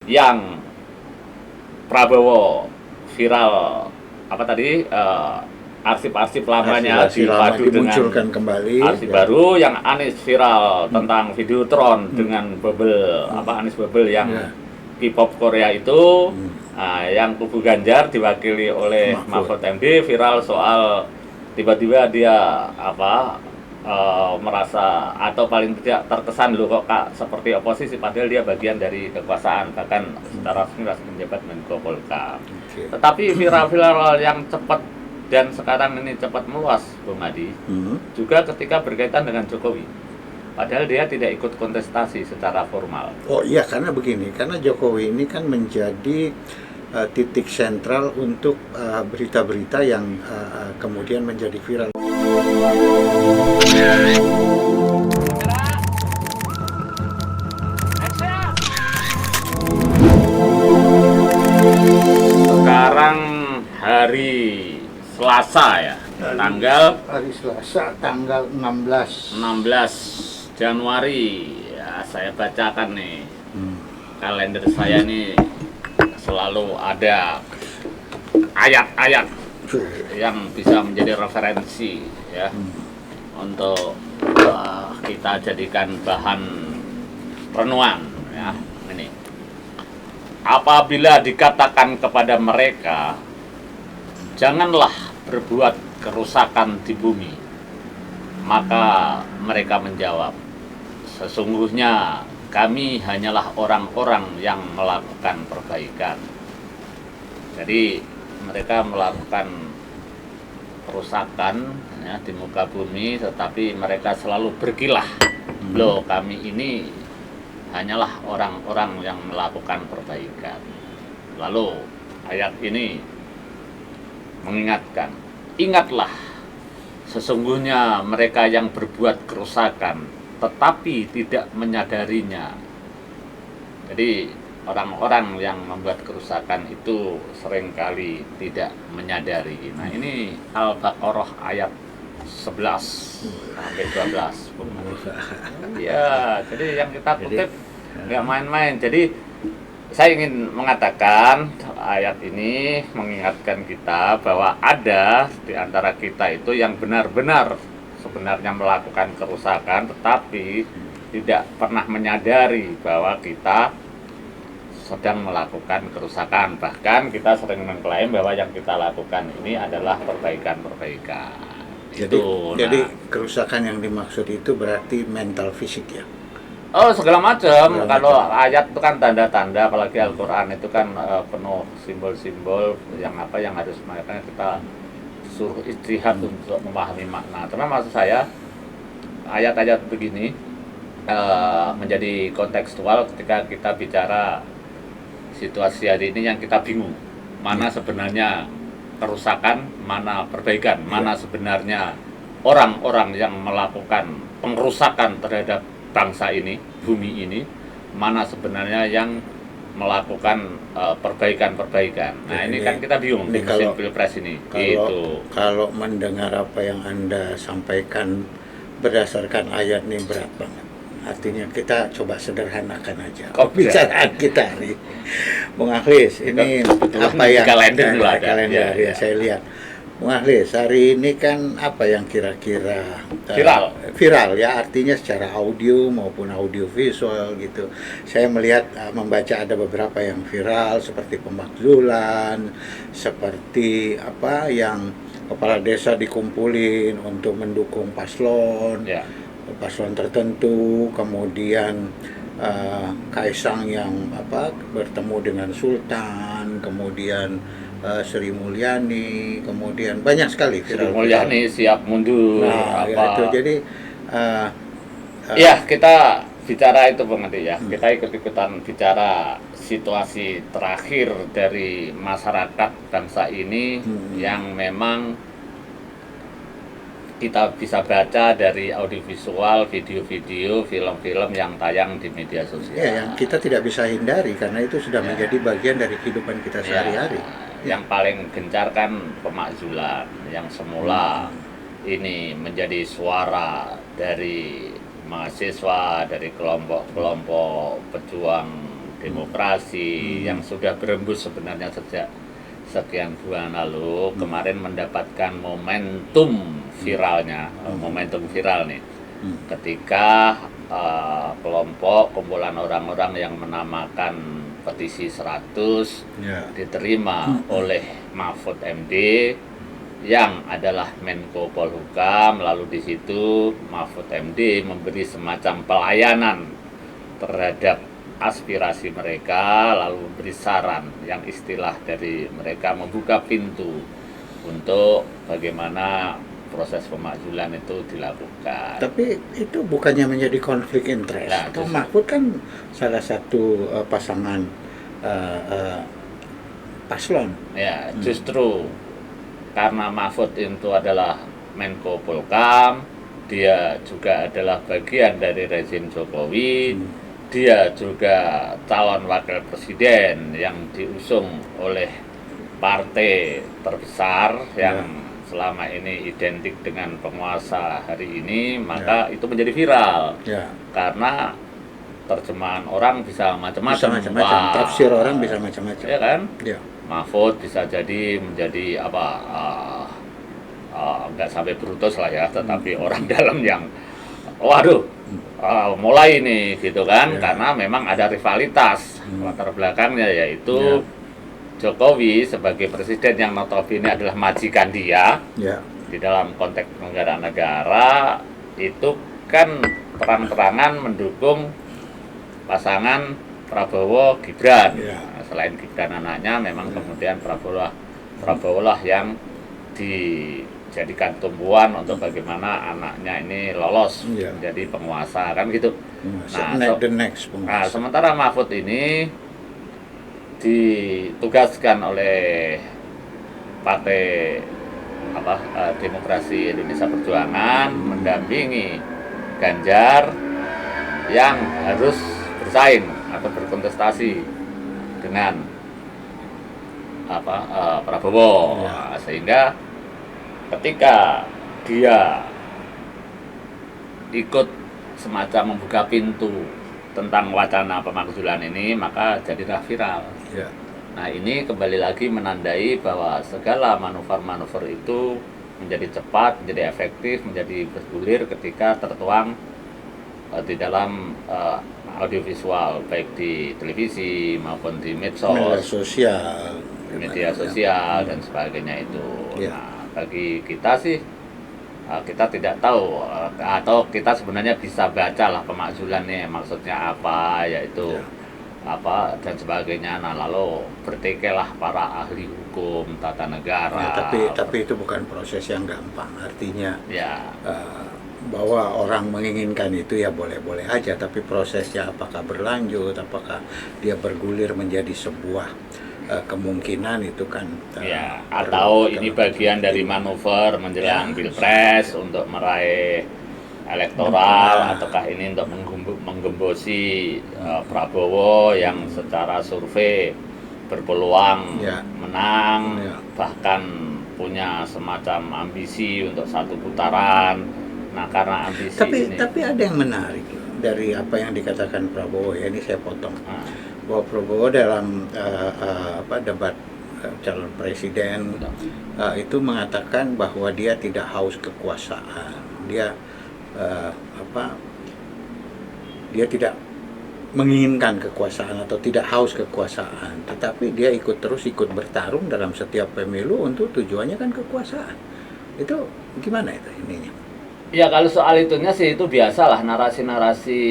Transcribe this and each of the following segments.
yang Prabowo viral apa tadi arsip-arsip lamanya dipadu dengan kembali arsip baru, yang Anies viral tentang Videotron dengan Bubble Anies Bubble yang K-pop Korea itu. Yang kubu Ganjar diwakili oleh Mahfud MD viral soal tiba-tiba dia merasa atau paling tidak terkesan loh kok Kak seperti oposisi, padahal dia bagian dari kekuasaan, bahkan secara resmi menjabat Menko Polhukam. Tetapi viral-viral yang cepat dan sekarang ini cepat meluas, Bung Adi, juga ketika berkaitan dengan Jokowi. Padahal dia tidak ikut kontestasi secara formal. Oh iya, karena begini, karena Jokowi ini kan menjadi titik sentral untuk berita-berita yang kemudian menjadi viral. Sekarang hari Selasa ya, hari Selasa tanggal 16 Januari. Ya, saya bacakan nih kalender saya nih, selalu ada ayat-ayat yang bisa menjadi referensi ya untuk kita jadikan bahan renungan ya. Ini, apabila dikatakan kepada mereka, janganlah berbuat kerusakan di bumi, maka mereka menjawab, sesungguhnya kami hanyalah orang-orang yang melakukan perbaikan. Jadi mereka melakukan kerusakan ya, di muka bumi, tetapi mereka selalu berkilah, loh kami ini hanyalah orang-orang yang melakukan perbaikan. Lalu ayat ini mengingatkan, ingatlah sesungguhnya mereka yang berbuat kerusakan tetapi tidak menyadarinya. Jadi orang-orang yang membuat kerusakan itu seringkali tidak menyadari. Nah ini Al-Baqarah ayat 11 sampai 12. Ya, jadi yang kita kutip nggak main-main. Jadi saya ingin mengatakan ayat ini mengingatkan kita bahwa ada di antara kita itu yang benar-benar sebenarnya melakukan kerusakan, tetapi tidak pernah menyadari bahwa kita sedang melakukan kerusakan. Bahkan kita sering mengklaim bahwa yang kita lakukan ini adalah perbaikan-perbaikan. Jadi kerusakan yang dimaksud itu berarti mental fisik ya? Oh, segala macam. Kalau ayat itu kan tanda-tanda, apalagi Al-Quran itu kan penuh simbol-simbol yang harus makanya kita suruh ijtihad untuk memahami makna. Karena maksud saya ayat-ayat begini menjadi kontekstual ketika kita bicara situasi hari ini yang kita bingung, mana sebenarnya kerusakan, mana perbaikan, mana sebenarnya orang-orang yang melakukan pengerusakan terhadap bangsa ini, bumi ini, mana sebenarnya yang melakukan perbaikan-perbaikan. Nah ini kan kita bingung di musim pilpres ini. Kalau mendengar apa yang Anda sampaikan berdasarkan ayat ini berat banget. Artinya kita coba sederhanakan aja pembicaraan kita nih, Bung Akhlis. Ini apa yang kalender ya, saya lihat. Bung Akhlis, hari ini kan apa yang kira-kira viral ya, artinya secara audio maupun audio visual gitu. Saya melihat membaca ada beberapa yang viral seperti pemakzulan, seperti apa yang kepala desa dikumpulin untuk mendukung paslon tertentu, kemudian Kaisang yang bertemu dengan Sultan, kemudian Sri Mulyani, kemudian banyak sekali Sri Mulyani siap mundur. Itu jadi ya kita bicara itu Bang Adi ya, kita ikut-ikutan bicara situasi terakhir dari masyarakat bangsa ini yang memang kita bisa baca dari audiovisual, video-video, film-film yang tayang di media sosial. Ya, yang kita tidak bisa hindari karena itu sudah menjadi bagian dari kehidupan kita sehari-hari. Yang paling gencar kan pemakzulan, yang semula ini menjadi suara dari mahasiswa, dari kelompok-kelompok pejuang demokrasi yang sudah berembus sebenarnya sejak sekian bulan lalu, kemarin mendapatkan momentum viralnya, momentum viral nih, ketika kelompok kumpulan orang-orang yang menamakan petisi 100 diterima oleh Mahfud MD yang adalah Menko Polhukam. Lalu di situ Mahfud MD memberi semacam pelayanan terhadap aspirasi mereka, lalu memberi saran yang istilah dari mereka membuka pintu untuk bagaimana proses pemakzulan itu dilakukan. Tapi itu bukannya menjadi konflik interest? Nah, Atau Mahfud kan salah satu pasangan paslon. Ya, justru karena Mahfud itu adalah Menko Polhukam, dia juga adalah bagian dari rezim Jokowi, dia juga calon wakil presiden yang diusung oleh partai terbesar yang selama ini identik dengan penguasa hari ini, maka itu menjadi viral. Karena terjemahan orang bisa macam-macam, tafsir orang bisa macam-macam, ya kan? Mahfud bisa jadi menjadi apa? Nggak sampai Brutus lah ya, tetapi orang dalam yang, waduh, mulai nih gitu kan, karena memang ada rivalitas latar belakangnya, yaitu Jokowi sebagai presiden yang notabene adalah majikan dia di dalam konteks negara-negara itu kan terang-terangan mendukung pasangan Prabowo Gibran. Nah, selain Gibran anaknya, memang kemudian Prabowo lah yang dijadikan tumpuan untuk bagaimana anaknya ini lolos menjadi penguasa kan gitu. Nah, sementara Mahfud ini ditugaskan oleh Partai Demokrasi Indonesia Perjuangan mendampingi Ganjar yang harus bersaing atau berkontestasi dengan Prabowo. Sehingga ketika dia ikut semacam membuka pintu tentang wacana pemakzulan ini, maka jadilah viral. Nah, ini kembali lagi menandai bahwa segala manuver-manuver itu menjadi cepat, menjadi efektif, menjadi bergulir ketika tertuang di dalam audiovisual, baik di televisi maupun di media sosial dan sebagainya itu. Nah, bagi kita sih, kita tidak tahu, atau kita sebenarnya bisa baca lah pemakzulannya maksudnya apa, yaitu apa dan sebagainya. Nah, lalu bertikailah para ahli hukum tata negara. Tapi itu bukan proses yang gampang, artinya bahwa orang menginginkan itu ya boleh-boleh aja, tapi prosesnya apakah berlanjut, apakah dia bergulir menjadi sebuah kemungkinan, itu kan atau ini bagian dari manuver menjelang pilpres untuk meraih elektoral, ataukah ini untuk menggembosi Prabowo yang secara survei berpeluang menang, bahkan punya semacam ambisi untuk satu putaran. Nah, karena ambisi tapi ada yang menarik dari apa yang dikatakan Prabowo, ya, ini saya potong. Bahwa Prabowo dalam debat calon presiden itu mengatakan bahwa dia tidak haus kekuasaan, dia dia tidak menginginkan kekuasaan atau tidak haus kekuasaan, tetapi dia ikut bertarung dalam setiap pemilu untuk tujuannya kan kekuasaan. Itu gimana itu ininya? Ya, kalau soal itunya sih itu biasalah, narasi-narasi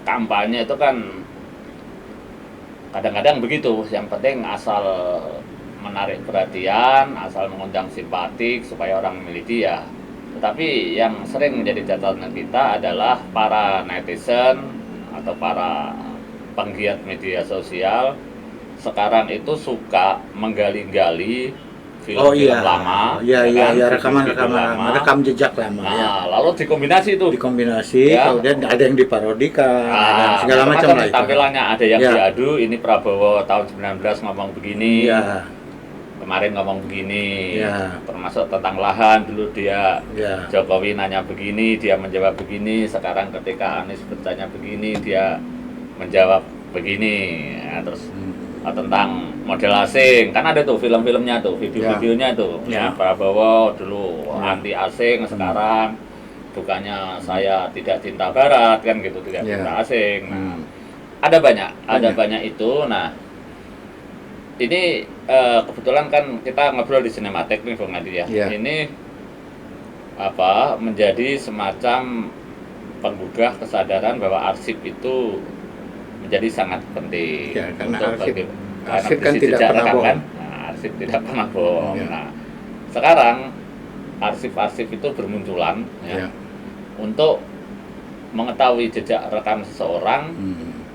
kampanye itu kan kadang-kadang begitu. Yang penting asal menarik perhatian, asal mengundang simpatik supaya orang memilih dia. Tetapi yang sering menjadi catatan kita adalah para netizen atau para penggiat media sosial sekarang itu suka menggali-gali film-film lama, rekam jejak lama. Lalu dikombinasi, kemudian ada yang diparodikan, segala macam lah. Tampilannya ada yang diadu, ini Prabowo tahun 19 ngomong begini, kemarin ngomong begini, termasuk tentang lahan dulu dia Jokowi nanya begini, dia menjawab begini. Sekarang ketika Anies bertanya begini, dia menjawab begini, ya, terus tentang model asing, kan ada tuh film-filmnya tuh, video-videonya tuh, ya Prabowo dulu anti asing, sekarang bukannya saya tidak cinta Barat kan gitu, tidak cinta asing. Nah, ada banyak itu. Nah, ini kebetulan kan kita ngobrol di Sinematek nih Bung Adi ya. Ini menjadi semacam penggugah kesadaran bahwa arsip itu menjadi sangat penting untuk arsip kan tidak pernah bohong. Nah, arsip tidak pernah bohong. Nah, sekarang arsip-arsip itu bermunculan untuk mengetahui jejak rekam seseorang,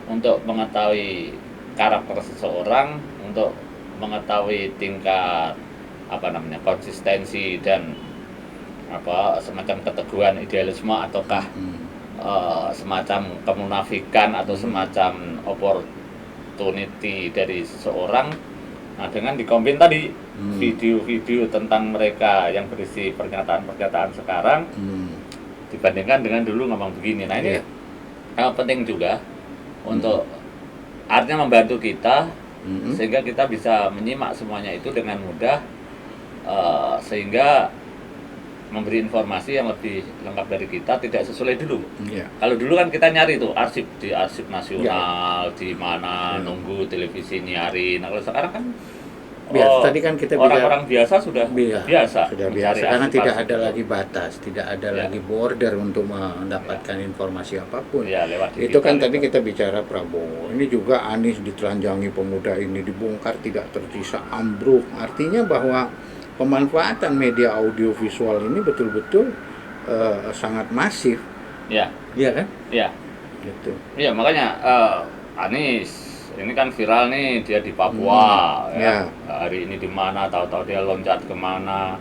untuk mengetahui karakter seseorang, untuk mengetahui tingkat konsistensi dan semacam keteguhan idealisme ataukah semacam kemunafikan atau semacam opportunity dari seseorang. Nah, dengan dikombin tadi video-video tentang mereka yang berisi pernyataan-pernyataan sekarang dibandingkan dengan dulu ngomong begini. Nah, ini penting juga untuk artinya membantu kita sehingga kita bisa menyimak semuanya itu dengan mudah, sehingga memberi informasi yang lebih lengkap dari kita, tidak sesuai dulu. Kalau dulu kan kita nyari tuh arsip di arsip nasional, di mana nunggu televisi nyari. Nah, kalau sekarang kan tadi kan kita orang-orang biasa sudah biasa karena tidak ada lagi batas, tidak ada lagi border untuk mendapatkan informasi apapun. Itu kan tadi kita bicara Prabowo. Ini juga Anies ditelanjangi pemuda ini, dibongkar tidak tersisa, ambruk. Artinya bahwa pemanfaatan media audiovisual ini betul-betul sangat masif. Iya kan? Iya. Gitu. Iya, makanya Anies ini kan viral nih, dia di Papua, hari ini di mana, tahu-tahu dia loncat kemana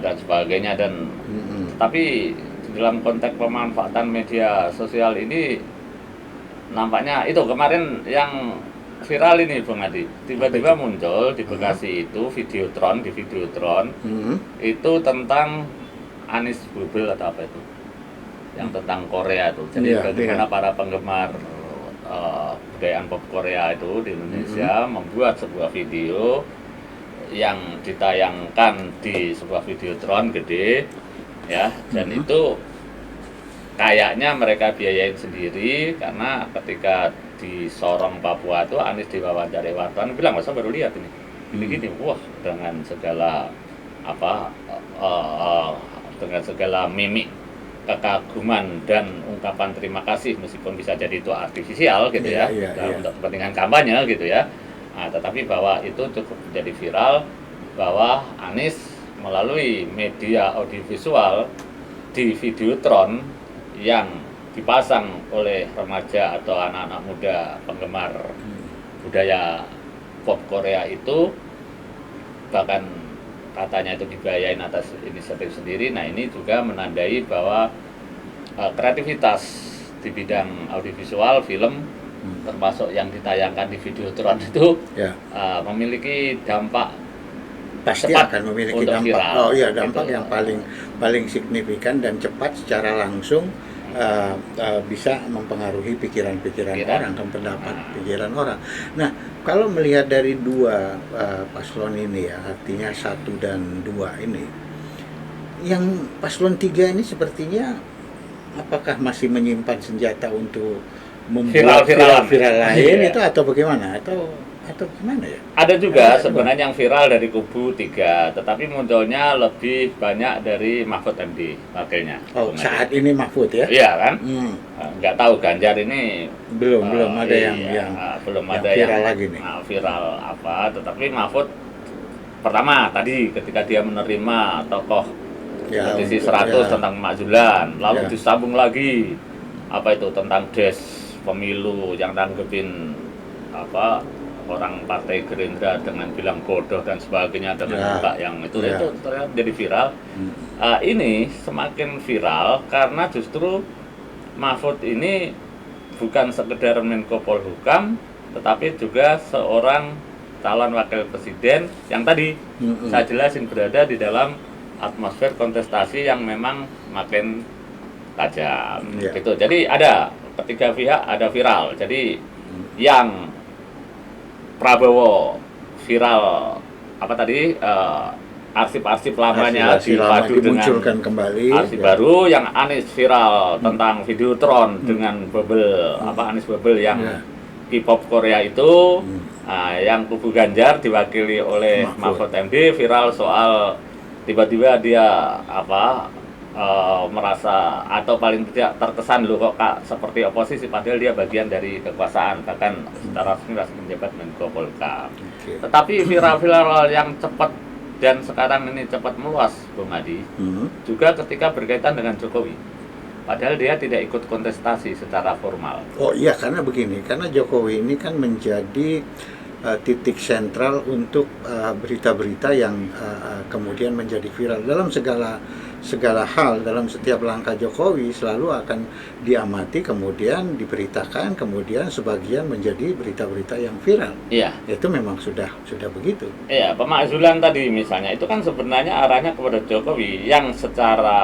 dan sebagainya. Dan tapi dalam konteks pemanfaatan media sosial ini nampaknya itu kemarin yang viral ini Bung Adi, tiba-tiba muncul di Bekasi itu Videotron, itu tentang Anies Bubble atau apa itu, yang tentang Korea itu. Jadi bagaimana para penggemar budayaan pop Korea itu di Indonesia membuat sebuah video yang ditayangkan di sebuah Videotron gede, ya, dan itu kayaknya mereka biayain sendiri karena ketika di Sorong Papua itu Anies diwawancara wartawan bilang, masa baru lihat ini gini-gini, wah, dengan segala dengan segala mimik kekaguman dan ungkapan terima kasih, meskipun bisa jadi itu artifisial gitu untuk kepentingan kampanye gitu ya. Nah, tetapi bahwa itu cukup menjadi viral bahwa Anies melalui media audiovisual di Videotron yang dipasang oleh remaja atau anak-anak muda penggemar budaya pop Korea itu, bahkan katanya itu dibayain atas inisiatif sendiri. Nah, ini juga menandai bahwa kreativitas di bidang audiovisual film termasuk yang ditayangkan di Videotron itu memiliki dampak, pasti akan memiliki dampak dampak gitu, yang paling signifikan dan cepat secara langsung bisa mempengaruhi pikiran-pikiran orang, pendapat pikiran orang. Nah, kalau melihat dari dua paslon ini ya, artinya 1 dan 2 ini, yang paslon 3 ini sepertinya apakah masih menyimpan senjata untuk membuat viral lain itu atau bagaimana? Atau gimana ya? Ada juga sebenarnya yang viral dari kubu 3, tetapi munculnya lebih banyak dari Mahfud MD wakilnya. Saat ini Mahfud ya? Iya kan? Nggak tahu Ganjar ini belum ada yang viral lagi nih. Viral apa? Tetapi Mahfud pertama tadi ketika dia menerima tokoh petisi 100 tentang Makjulan, lalu disambung lagi itu tentang des pemilu yang nanggepin orang Partai Gerindra dengan bilang bodoh dan sebagainya dengan muka yang itu ternyata jadi viral. Ini semakin viral karena justru Mahfud ini bukan sekedar Menko Polhukam, tetapi juga seorang calon wakil presiden yang tadi saya jelasin berada di dalam atmosfer kontestasi yang memang makin tajam gitu. Jadi ada ketiga pihak ada viral. Jadi yang Prabowo viral apa tadi arsip-arsip lamanya dipadu dengan kembali arsip baru, yang Anies viral tentang Videotron dengan bubble Anies bubble yang K-pop Korea itu, yang kubu Ganjar diwakili oleh Mahfud MD viral soal tiba-tiba dia merasa atau paling tidak terkesan loh kok Kak seperti oposisi padahal dia bagian dari kekuasaan, bahkan secara resmi masih menjabat Menko Polhukam. Tetapi viral-viral yang cepat dan sekarang ini cepat meluas, Bung Adi, juga ketika berkaitan dengan Jokowi. Padahal dia tidak ikut kontestasi secara formal. Oh iya, karena begini, karena Jokowi ini kan menjadi titik sentral untuk berita-berita yang kemudian menjadi viral dalam segala hal. Dalam setiap langkah Jokowi selalu akan diamati, kemudian diberitakan, kemudian sebagian menjadi berita-berita yang viral. Iya. Itu memang sudah begitu. Iya, pemakzulan tadi misalnya itu kan sebenarnya arahnya kepada Jokowi yang secara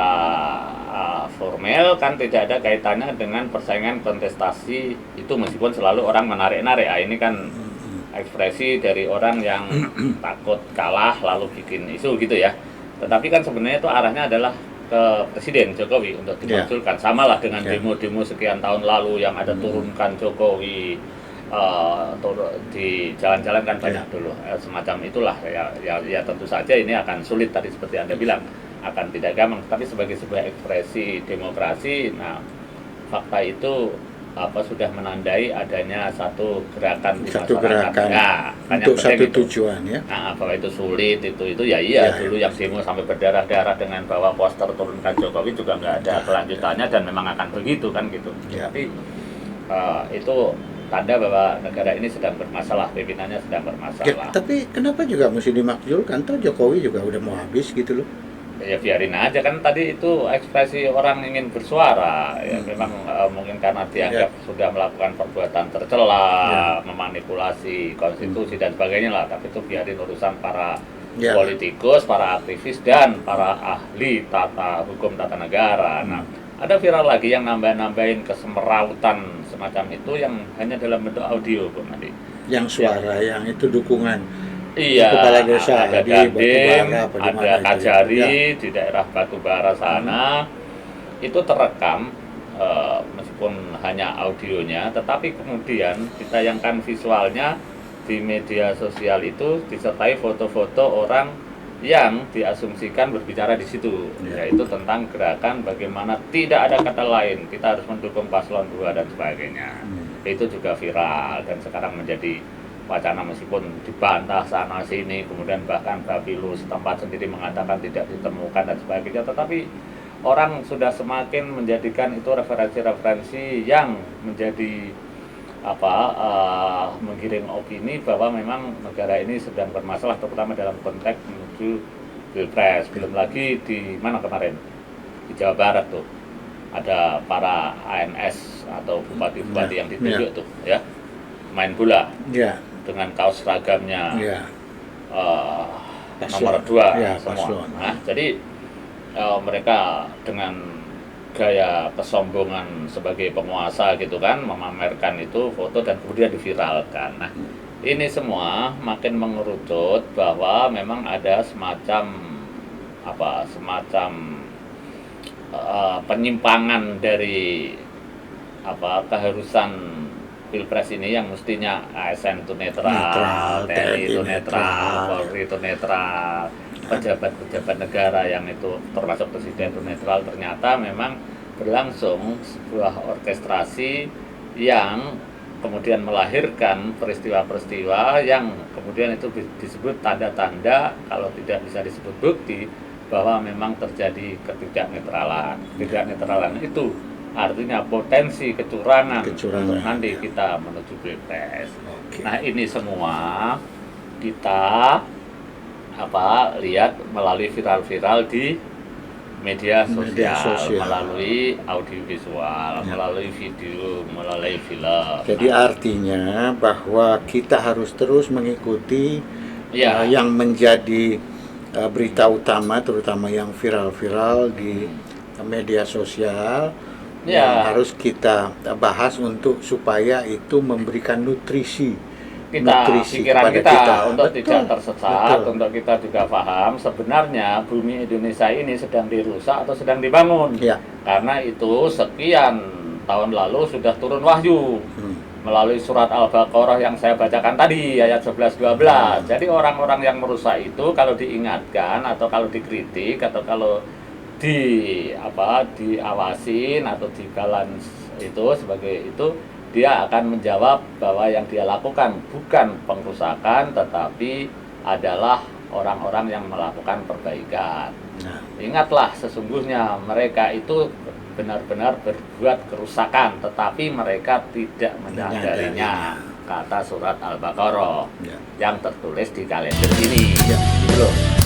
formal kan tidak ada kaitannya dengan persaingan kontestasi itu, meskipun selalu orang menarik-narik. Ini kan ekspresi dari orang yang takut kalah lalu bikin isu gitu ya. Tetapi kan sebenarnya itu arahnya adalah ke Presiden Jokowi untuk dimunculkan. Sama lah dengan demo-demo sekian tahun lalu yang ada turunkan Jokowi di jalan-jalan kan banyak dulu. Semacam itulah ya tentu saja ini akan sulit tadi seperti Anda bilang, akan tidak gampang. Tapi sebagai sebuah ekspresi demokrasi, nah fakta itu sudah menandai adanya satu gerakan di masyarakat. Untuk satu tujuan ya. Nah, bahwa itu sulit itu ya dulu yang demo sampai berdarah-darah dengan bawa poster turunkan Jokowi juga nggak ada kelanjutannya dan memang akan begitu kan gitu. Tapi itu tanda bahwa negara ini sedang bermasalah, pimpinannya sedang bermasalah. Tapi kenapa juga mesti dimakzulkan? Toh Jokowi juga udah mau habis gitu loh. Ya biarin aja, kan tadi itu ekspresi orang ingin bersuara ya, memang mungkin karena dianggap sudah melakukan perbuatan tercela, memanipulasi konstitusi dan sebagainya lah. Tapi itu biarin urusan para politikus, para aktivis dan para ahli hukum tata negara. Nah, ada viral lagi yang nambahin kesemerautan semacam itu yang hanya dalam bentuk audio, Bung Adi. Yang suara, yang itu dukungan. Iya, kepala desa ada Gading, ada Kajari di daerah Batubara sana, itu terekam meskipun hanya audionya, tetapi kemudian ditayangkan visualnya di media sosial itu disertai foto-foto orang yang diasumsikan berbicara di situ, yaitu tentang gerakan bagaimana tidak ada kata lain, kita harus mendukung paslon 2 dan sebagainya. Itu juga viral dan sekarang menjadi wacana meskipun dibantah sana sini, kemudian bahkan Bapilu setempat sendiri mengatakan tidak ditemukan dan sebagainya, tetapi orang sudah semakin menjadikan itu referensi-referensi yang menjadi menggiring opini bahwa memang negara ini sedang bermasalah, terutama dalam konteks menuju Pilpres. Belum lagi di mana kemarin di Jawa Barat tuh ada para ANS atau bupati-bupati yang ditunjuk tuh ya main bola dengan kaos seragamnya nomor 2 semua. Nah, jadi mereka dengan gaya kesombongan sebagai penguasa gitu kan, memamerkan itu foto dan kemudian diviralkan. Nah, ini semua makin mengerucut bahwa memang ada semacam penyimpangan dari keharusan Pilpres ini yang mestinya ASN itu netral, TNI itu netral, Polri itu netral, pejabat-pejabat negara yang itu termasuk presiden itu netral, ternyata memang berlangsung sebuah orkestrasi yang kemudian melahirkan peristiwa-peristiwa yang kemudian itu disebut tanda-tanda, kalau tidak bisa disebut bukti, bahwa memang terjadi ketidaknetralan. Ketidaknetralan itu artinya potensi kecurangan untuk nanti kita menuju Pilpres. Nah, ini semua kita lihat melalui viral-viral di media sosial. Melalui audiovisual, melalui video, melalui film. Jadi artinya bahwa kita harus terus mengikuti yang menjadi berita utama, terutama yang viral-viral di media sosial, yang harus kita bahas untuk supaya itu memberikan nutrisi pikiran kepada kita untuk Betul, tidak tersesat, betul. untuk kita juga paham sebenarnya bumi Indonesia ini sedang dirusak atau sedang dibangun. Ya. Karena itu sekian tahun lalu sudah turun wahyu melalui surat Al-Baqarah yang saya bacakan tadi ayat 11-12. Jadi orang-orang yang merusak itu kalau diingatkan atau kalau dikritik atau kalau diawasin atau di balance itu sebagai itu, dia akan menjawab bahwa yang dia lakukan bukan pengrusakan tetapi adalah orang-orang yang melakukan perbaikan. Ingatlah sesungguhnya mereka itu benar-benar berbuat kerusakan tetapi mereka tidak menyadarinya, kata surat Al-Baqarah yang tertulis di kalender ini. Ya, belum.